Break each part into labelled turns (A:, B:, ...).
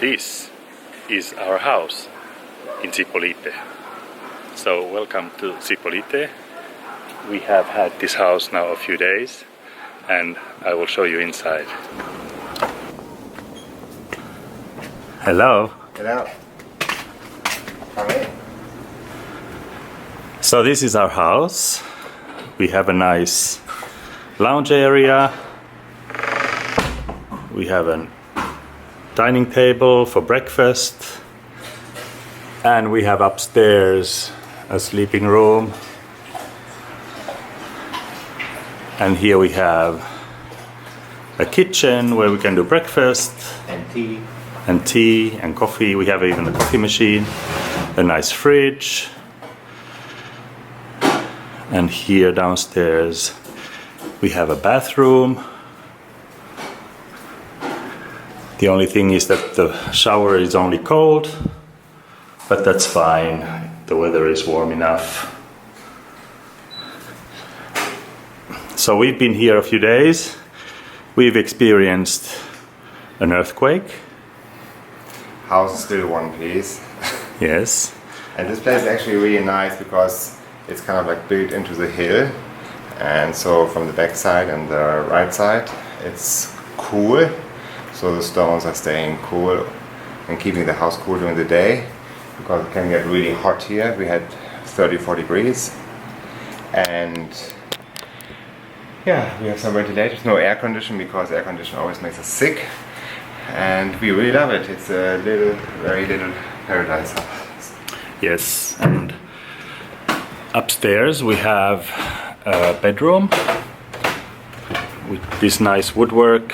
A: This is our house in Zipolite. So welcome to Zipolite. We have had this house now a few days and I will show you inside. Hello.
B: Hello. Come in.
A: So this is our house. We have a nice lounge area. We have a dining table for breakfast. And we have upstairs a sleeping room. And here we have a kitchen where we can do breakfast. And tea and coffee. We have even a coffee machine. A nice fridge. And here downstairs we have a bathroom. The only thing is that the shower is only cold, but that's fine. The weather is warm enough. So we've been here a few days. We've experienced an earthquake.
B: House is still one piece.
A: Yes.
B: And this place is actually really nice because it's kind of like built into the hill. And so from the back side and the right side, it's cool. So the stones are staying cool and keeping the house cool during the day because it can get really hot here. We had 34 degrees. And yeah, we have some ventilators, no air condition because air condition always makes us sick. And we really love it. It's a very little paradise house.
A: Yes, and upstairs we have a bedroom with this nice woodwork.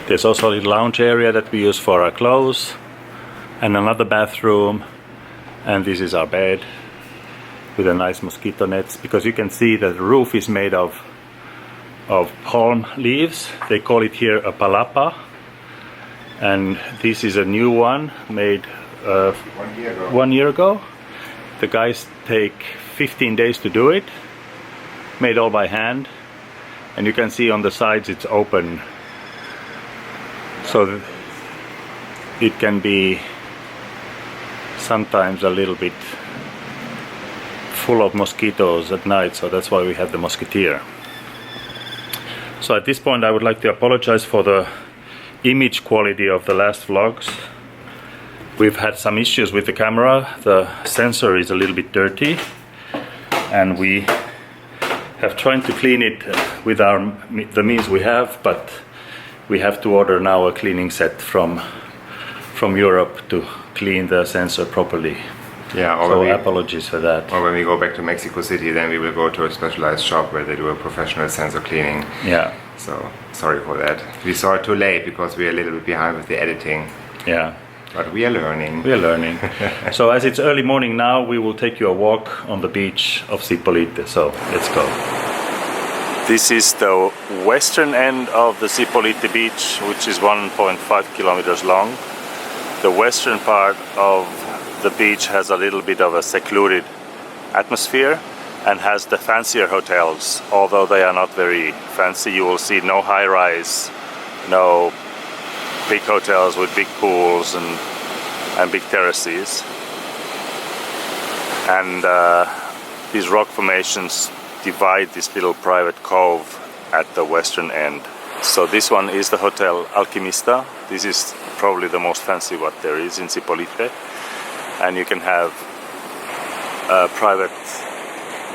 A: There's also a little lounge area that we use for our clothes and another bathroom, and this is our bed with a nice mosquito nets because you can see that the roof is made of palm leaves. They call it here a palapa, and this is a new one made 1 year ago. The guys take 15 days to do it, made all by hand, and you can see on the sides it's open, so it can be sometimes a little bit full of mosquitoes at night, so that's why we have the mosquiteer. So at this point I would like to apologize for the image quality of the last vlogs. We've had some issues with the camera. The sensor is a little bit dirty and we have tried to clean it with the means we have, but we have to order now a cleaning set from Europe to clean the sensor properly.
B: Yeah,
A: so apologies for that.
B: Or when we go back to Mexico City, then we will go to a specialized shop where they do a professional sensor cleaning.
A: Yeah.
B: So sorry for that. We saw it too late because we are a little bit behind with the editing.
A: Yeah.
B: But we are learning.
A: We are learning. So as it's early morning now, we will take you a walk on the beach of Zipolite. So let's go. This is the western end of the Zipolite beach, which is 1.5 kilometers long. The western part of the beach has a little bit of a secluded atmosphere and has the fancier hotels, although they are not very fancy. You will see no high-rise, no big hotels with big pools and big terraces. And these rock formations divide this little private cove at the western end. So this one is the Hotel Alchemista. This is probably the most fancy what there is in Zipolite. And you can have a private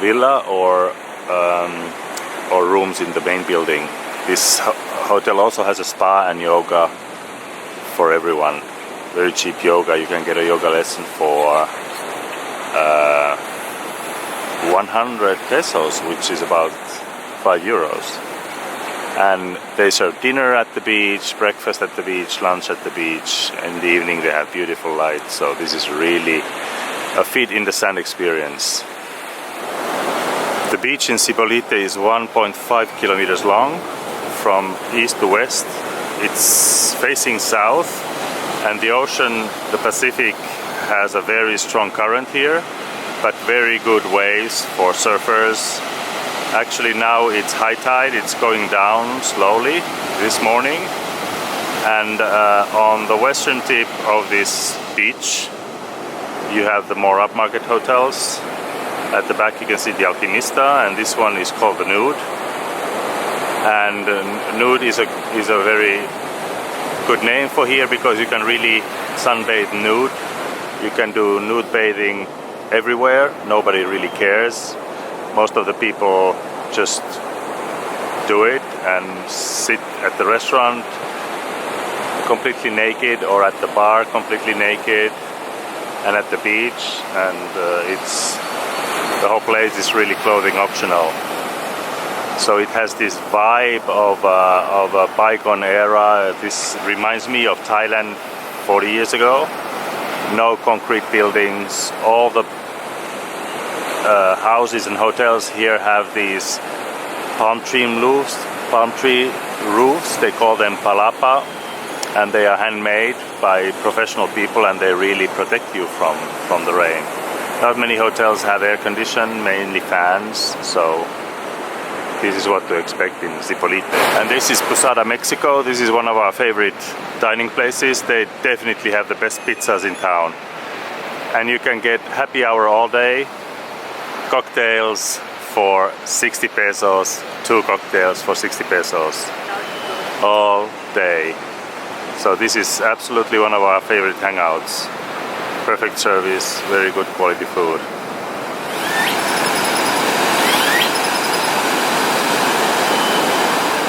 A: villa or rooms in the main building. This hotel also has a spa and yoga for everyone. Very cheap yoga. You can get a yoga lesson for 100 pesos, which is about 5 euros. And they serve dinner at the beach, breakfast at the beach, lunch at the beach. In the evening they have beautiful lights. So this is really a feet in the sand experience. The beach in Zipolite is 1.5 kilometers long from east to west. It's facing south, and the ocean, the Pacific, has a very strong current here, but very good waves for surfers. Actually now it's high tide, it's going down slowly this morning, And on the western tip of this beach, you have the more upmarket hotels. At the back you can see the Alchemist, and this one is called the Nude. And Nude is a very good name for here because you can really sunbathe nude. You can do nude bathing everywhere. Nobody really cares. Most of the people just do it and sit at the restaurant completely naked, or at the bar completely naked, and at the beach, and the whole place is really clothing optional. So it has this vibe of a bygone era. This reminds me of Thailand 40 years ago. No concrete buildings. All the houses and hotels here have these palm tree roofs. They call them palapa, and they are handmade by professional people, and they really protect you from the rain. Not many hotels have air condition, mainly fans, so this is what to expect in Zipolite. And this is Posada Mexico. This is one of our favorite dining places. They definitely have the best pizzas in town. And you can get happy hour all day, cocktails for 60 pesos, 2 cocktails for 60 pesos all day. So this is absolutely one of our favorite hangouts. Perfect service, very good quality food.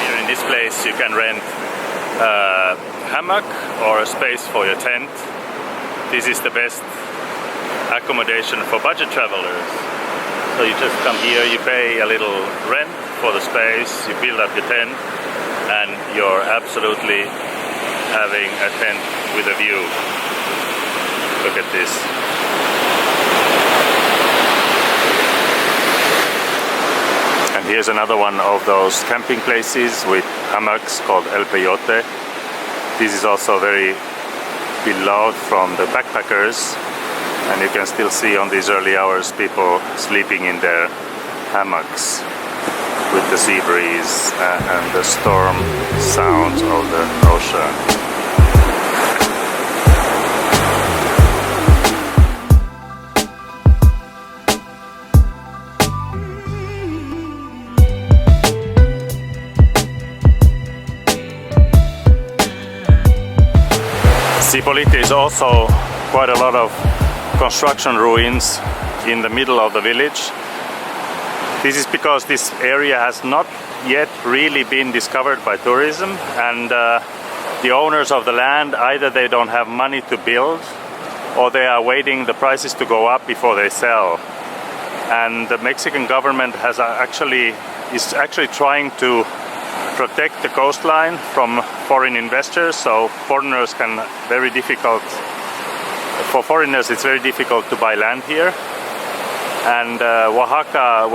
A: Here in this place you can rent a hammock or a space for your tent. This is the best accommodation for budget travelers. So you just come here, you pay a little rent for the space, you build up your tent, and you're absolutely having a tent with a view. Look at this. And here's another one of those camping places with hammocks called El Peyote. This is also very beloved from the backpackers, and you can still see on these early hours people sleeping in their hammocks with the sea breeze and the storm sounds of the ocean. Zipolite is also quite a lot of construction ruins in the middle of the village. This is because this area has not yet really been discovered by tourism, and the owners of the land, either they don't have money to build, or they are waiting the prices to go up before they sell. And the Mexican government is actually trying to protect the coastline from foreign investors, so foreigners for foreigners it's very difficult to buy land here. And Oaxaca,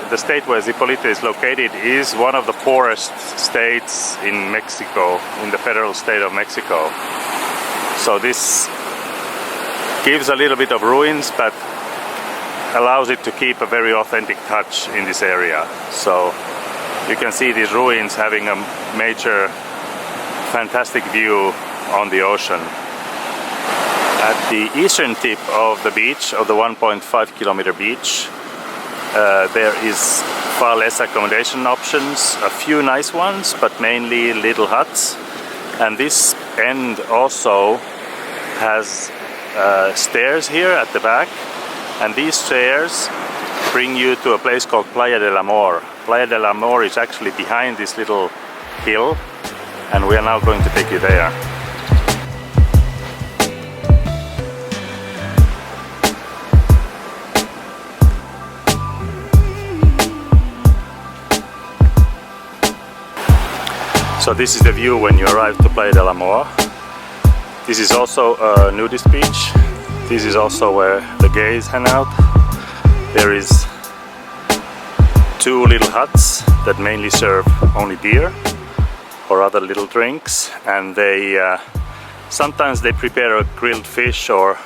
A: the state where Zipolite is located, is one of the poorest states in Mexico, in the federal state of Mexico. So this gives a little bit of ruins, but allows it to keep a very authentic touch in this area. So you can see these ruins having a major, fantastic view on the ocean. At the eastern tip of the beach, of the 1.5 kilometer beach, there is far less accommodation options, a few nice ones, but mainly little huts. And this end also has stairs here at the back, and these stairs bring you to a place called Playa Del Amor. Playa Del Amor is actually behind this little hill, and we are now going to take you there. So this is the view when you arrive to Playa Del Amor. This is also a nudist beach. This is also where the gays hang out. There is 2 little huts that mainly serve only beer or other little drinks, and they sometimes they prepare a grilled fish or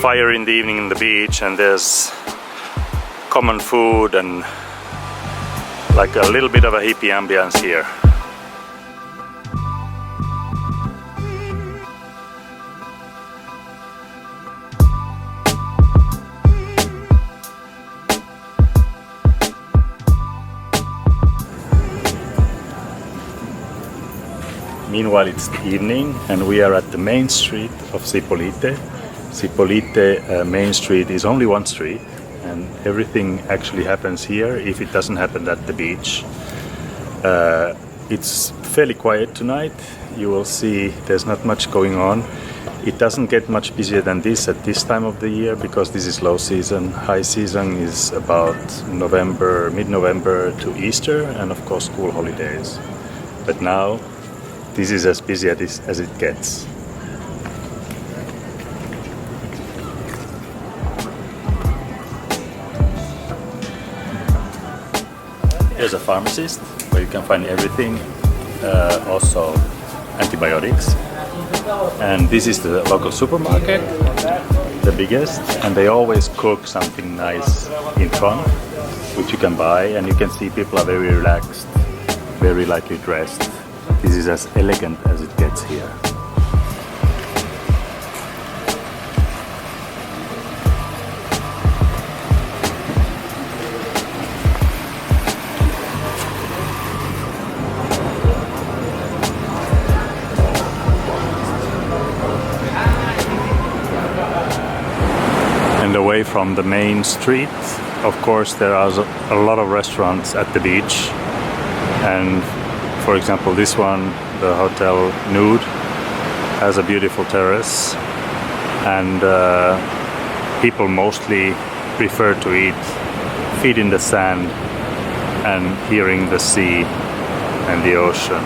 A: fire in the evening on the beach, and there's common food and Like a little bit of a hippie ambience here. Meanwhile, it's the evening and we are at the main street of Zipolite. Zipolite main street is only one street and everything actually happens here if it doesn't happen at the beach. It's fairly quiet tonight. You will see there's not much going on. It doesn't get much busier than this at this time of the year because this is low season. High season is about November, mid-November to Easter and of course school holidays. But now this is as busy as it gets. Here's a pharmacist where you can find everything, also antibiotics. And this is the local supermarket, the biggest, and they always cook something nice in front, which you can buy, and you can see people are very relaxed, very lightly dressed. This is as elegant as it gets here. And away from the main street, of course, there are a lot of restaurants at the beach. And for example, this one, the Hotel Nude, has a beautiful terrace, and people mostly prefer to eat feet in the sand and hearing the sea and the ocean.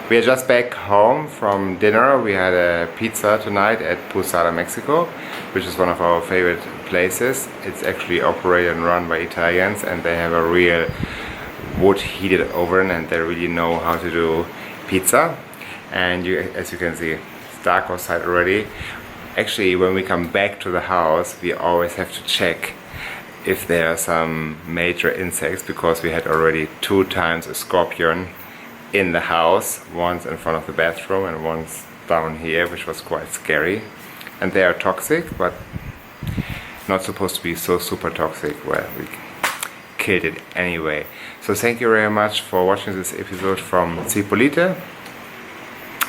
B: We are just back home from dinner. We had a pizza tonight at Posada Mexico, which is one of our favorite places. It's actually operated and run by Italians, and they have a real wood heated oven and they really know how to do pizza. And as you can see, it's dark outside already. Actually, when we come back to the house, we always have to check if there are some major insects, because we had already 2 times a scorpion in the house, once in front of the bathroom and once down here, which was quite scary. And they are toxic, but not supposed to be so super toxic. Well, we killed it anyway. So thank you very much for watching this episode from Zipolite.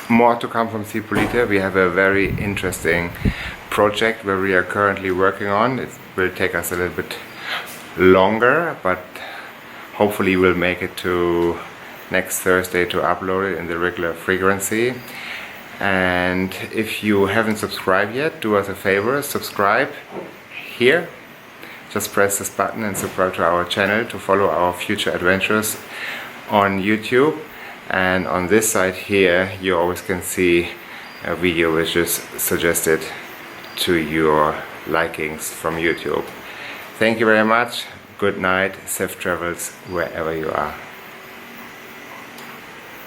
B: More to come from Zipolite. We have a very interesting project where we are currently working on. It will take us a little bit longer, but hopefully we'll make it to next Thursday to upload it in the regular frequency. And if you haven't subscribed yet, do us a favor, subscribe here. Just press this button and subscribe to our channel to follow our future adventures on YouTube. And on this side here, you always can see a video which is suggested to your likings from YouTube. Thank you very much. Good night. Safe travels wherever you are.